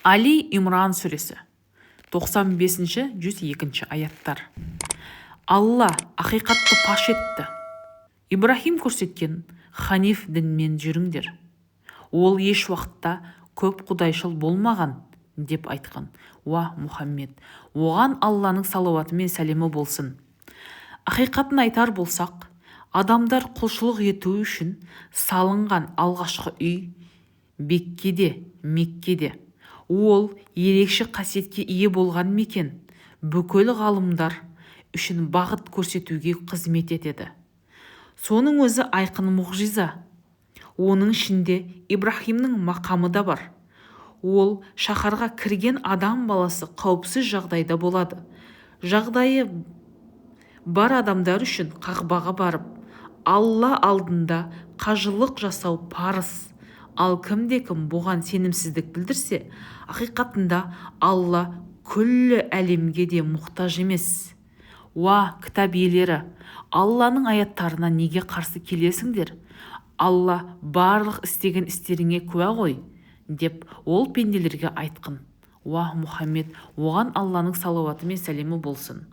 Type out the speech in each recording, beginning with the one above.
Али Имран сүресі 95-102 аяттар. Алла ақиқатты паш етті. Ибрахим көрсеткен ханиф дінмен жүріңдер. Ол еш уақытта көп құдайшыл болмаған деп айтқан. Уа Мұхаммед, оған Алланың салауаты мен сәлемі болсын. Ақиқатын айтар болсақ, адамдар құлшылық ету үшін салынған алғашқы үй Меккеде. Ол ерекше қасиетке ие болған мекен. Бүкіл ғалымдар үшін бағыт көрсетуге қызмет етеді. Соның өзі айқын мұғжиза. Оның ішінде Ибрахимнің мақамы да бар. Ол шаһарға кірген адам баласы қауіпсіз жағдайда болады. Жағдайы бар адамдар үшін қағбаға барып, Алла алдында қажылық жасау парыз. Ал кімде-кім бұған сенімсіздік білдірсе, ақиқатында Алла күллі әлемге де мұқтаж емес. Уа кітап иелері, Алланың аяттарына неге қарсы келесіңдер? Алла барлық істеген істеріңе куә ғой, деп ол пенделерге айтқын. Уа Мұхаммед, оған Алланың салауаты мен сәлемі болсын.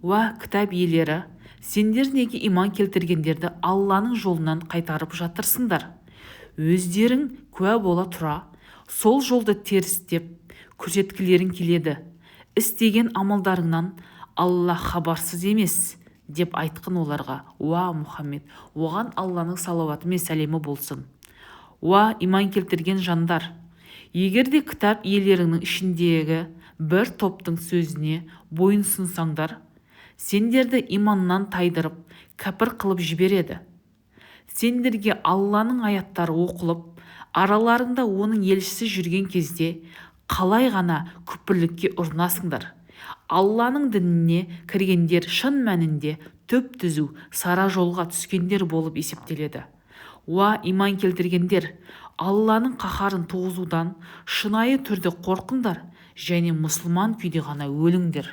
Уа кітап иелері, сендер неге иман келтіргендерді Алланың жолынан қайтарып жатырсыңдар? Өздерің куә бола тұра, сол жолды терістеп көрсеткілерің келеді. Істеген амалдарыңнан Алла хабарсыз емес, деп айтқын оларға. Уа Мұхаммед, оған Алланың салауаты мен сәлемі болсын. Уа иман келтірген жандар, егерде кітап иелерінің ішіндегі бір топтың сөзіне бойынсынсаңдар, сендерді иманнан тайдырып, кәпір қылып жібереді. Сендерге Алланың аяттары оқылып, араларында оның елшісі жүрген кезде қалай ғана күпірлікке ұрынасыңдар. Алланың дініне кіргендер шын мәнінде төп түзу сара жолға түскендер болып есептеледі. Уа иман келтіргендер, Алланың қаһарын туғызудан шынайы түрде қорқыңдар және мұсылман күйде ғана өліңдер.